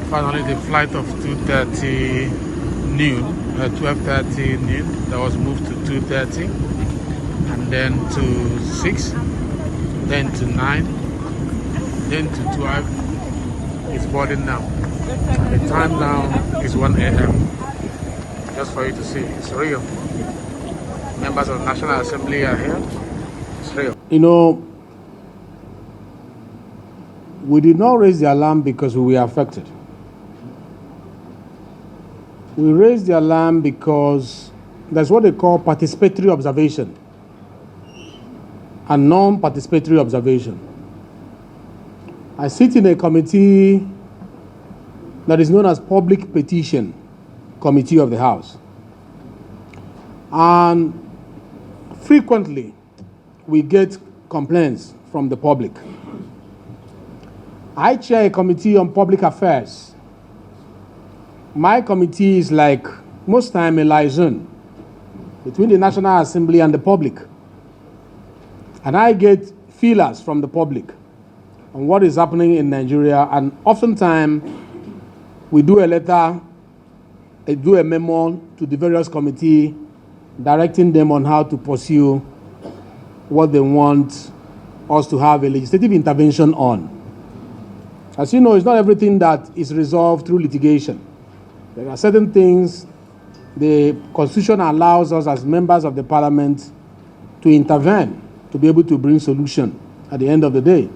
Finally, the flight of 2:30 noon, 12:30 noon, that was moved to 2:30, and then to 6, then to 9, then to 12. It's boarding now. The time now is 1 a.m. Just for you to see, it's real. Members of the National Assembly are here. It's real. You know, we did not raise the alarm because we were affected. We raised the alarm because that's what they call participatory observation and non-participatory observation. I sit in a committee that is known as Public Petition Committee of the House. And frequently, we get complaints from the public. I chair a committee on public affairs. My committee is like, most time, a liaison between the National Assembly and the public. And I get feelers from the public on what is happening in Nigeria, and oftentimes we do a letter, do a memo to the various committees directing them on how to pursue what they want us to have a legislative intervention on. As you know, it's not everything that is resolved through litigation. There are certain things the Constitution allows us as members of the Parliament to intervene, to be able to bring solution at the end of the day.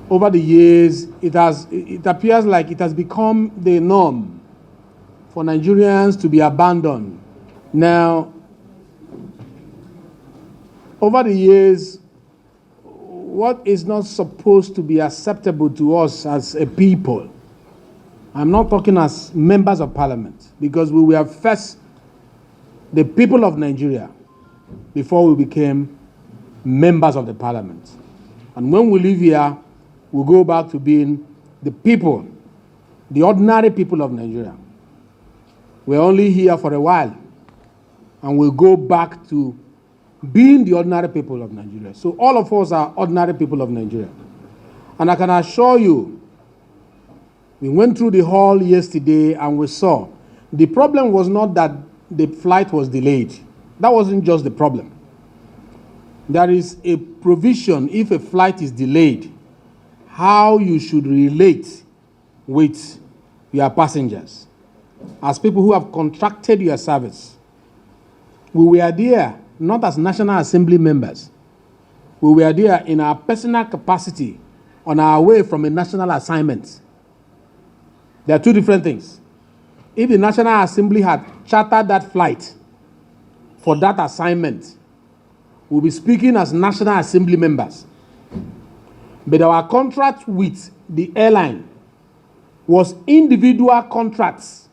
Over the years, it appears like it has become the norm for Nigerians to be abandoned. Now, over the years, what is not supposed to be acceptable to us as a people, I'm not talking as members of Parliament, because we were first the people of Nigeria before we became members of the Parliament. And when we leave here, we go back to being the people, the ordinary people of Nigeria. We're only here for a while, and we'll go back to being the ordinary people of Nigeria. So all of us are ordinary people of Nigeria. And I can assure you, we went through the hall yesterday and we saw the problem was not that the flight was delayed. That wasn't just the problem. There is a provision if a flight is delayed, how you should relate with your passengers as people who have contracted your service. We were there not as National Assembly members. We were there in our personal capacity on our way from a national assignment. There are two different things. If the National Assembly had chartered that flight for that assignment, we'll be speaking as National Assembly members. But our contract with the airline was individual contracts.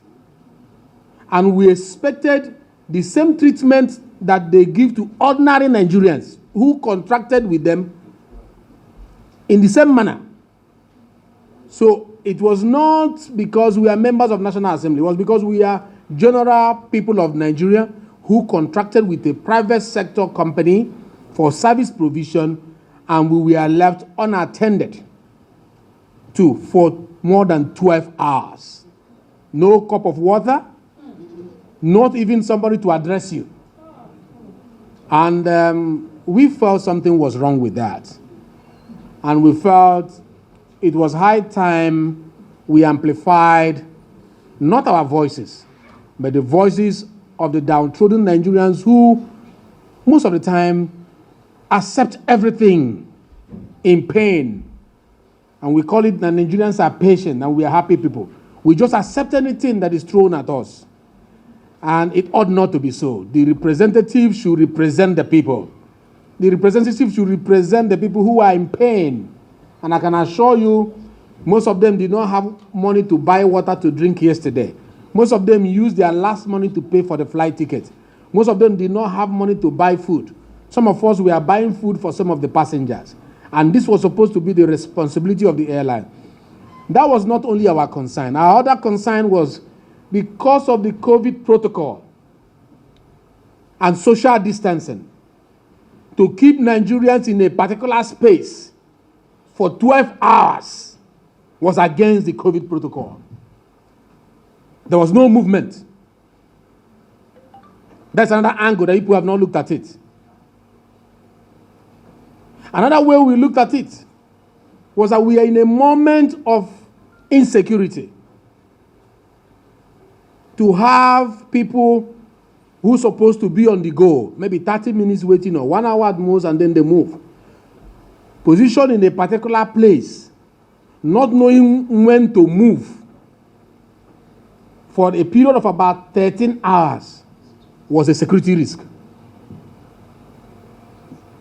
And we expected the same treatment that they give to ordinary Nigerians who contracted with them in the same manner. So it was not because we are members of National Assembly. It was because we are general people of Nigeria who contracted with a private sector company for service provision, and we were left unattended to for more than 12 hours. No cup of water, not even somebody to address you. And we felt something was wrong with that. And we felt it was high time we amplified not our voices, but the voices of the downtrodden Nigerians who, most of the time, accept everything in pain. And we call it that Nigerians are patient and we are happy people. We just accept anything that is thrown at us. And it ought not to be so. The representative should represent the people. The representative should represent the people who are in pain. And I can assure you, most of them did not have money to buy water to drink yesterday. Most of them used their last money to pay for the flight ticket. Most of them did not have money to buy food. Some of us were buying food for some of the passengers. And this was supposed to be the responsibility of the airline. That was not only our concern. Our other concern was because of the COVID protocol and social distancing, to keep Nigerians in a particular space for 12 hours was against the COVID protocol. There was no movement. That's another angle that people have not looked at it. Another way we looked at it was that we are in a moment of insecurity. To have people who are supposed to be on the go, maybe 30 minutes waiting or 1 hour at most, and then they move. Position in a particular place, not knowing when to move for a period of about 13 hours was a security risk.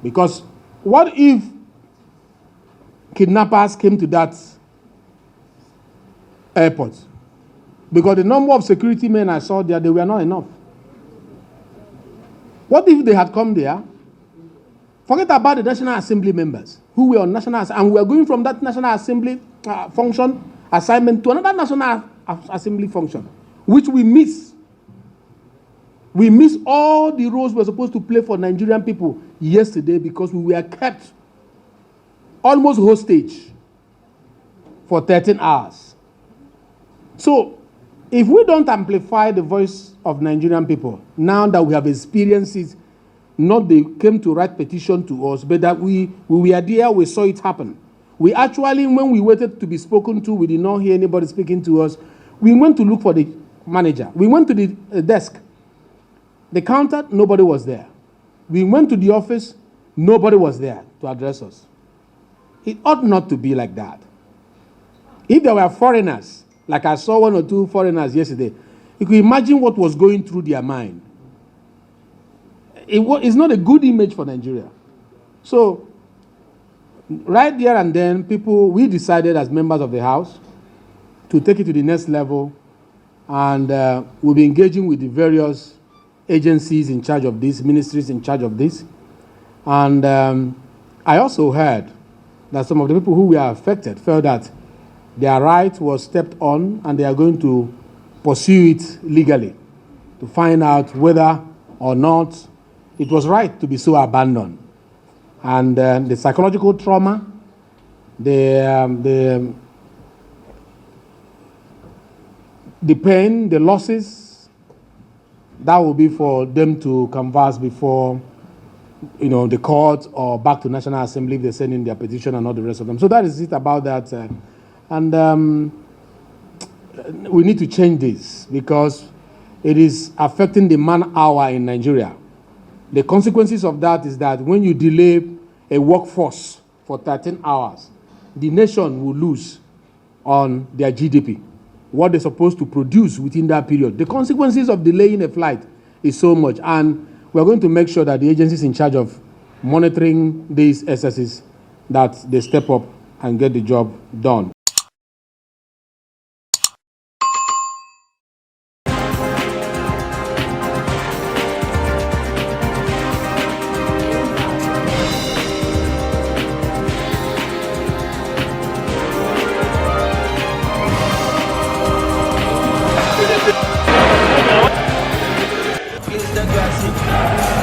Because what if kidnappers came to that airport? Because the number of security men I saw there, they were not enough. What if they had come there? Forget about the National Assembly members who were on National Assembly, and we are going from that National Assembly function assignment to another National Assembly function, which we miss. We miss all the roles we're supposed to play for Nigerian people yesterday because we were kept almost hostage for 13 hours. So, if we don't amplify the voice of Nigerian people, now that we have experienced it, not they came to write petition to us, but that we were there, we saw it happen. We actually, when we waited to be spoken to, we did not hear anybody speaking to us. We went to look for the manager. We went to the desk. The counter, nobody was there. We went to the office, nobody was there to address us. It ought not to be like that. If there were foreigners, like I saw 1 or 2 foreigners yesterday, you could imagine what was going through their mind. It's not a good image for Nigeria. So, right there and then, we decided as members of the House to take it to the next level, and we'll be engaging with the various agencies in charge of this, ministries in charge of this. And I also heard that some of the people who were affected felt that their right was stepped on and they are going to pursue it legally to find out whether or not it was right to be so abandoned. And the psychological trauma, the pain, the losses, that will be for them to canvass before, the court or back to National Assembly if they send in their petition and all the rest of them. So that is it about that. And we need to change this because it is affecting the man-hour in Nigeria. The consequences of that is that when you delay a workforce for 13 hours, the nation will lose on their GDP, what they're supposed to produce within that period. The consequences of delaying a flight is so much, and we're going to make sure that the agencies in charge of monitoring these excesses, that they step up and get the job done. Instagram.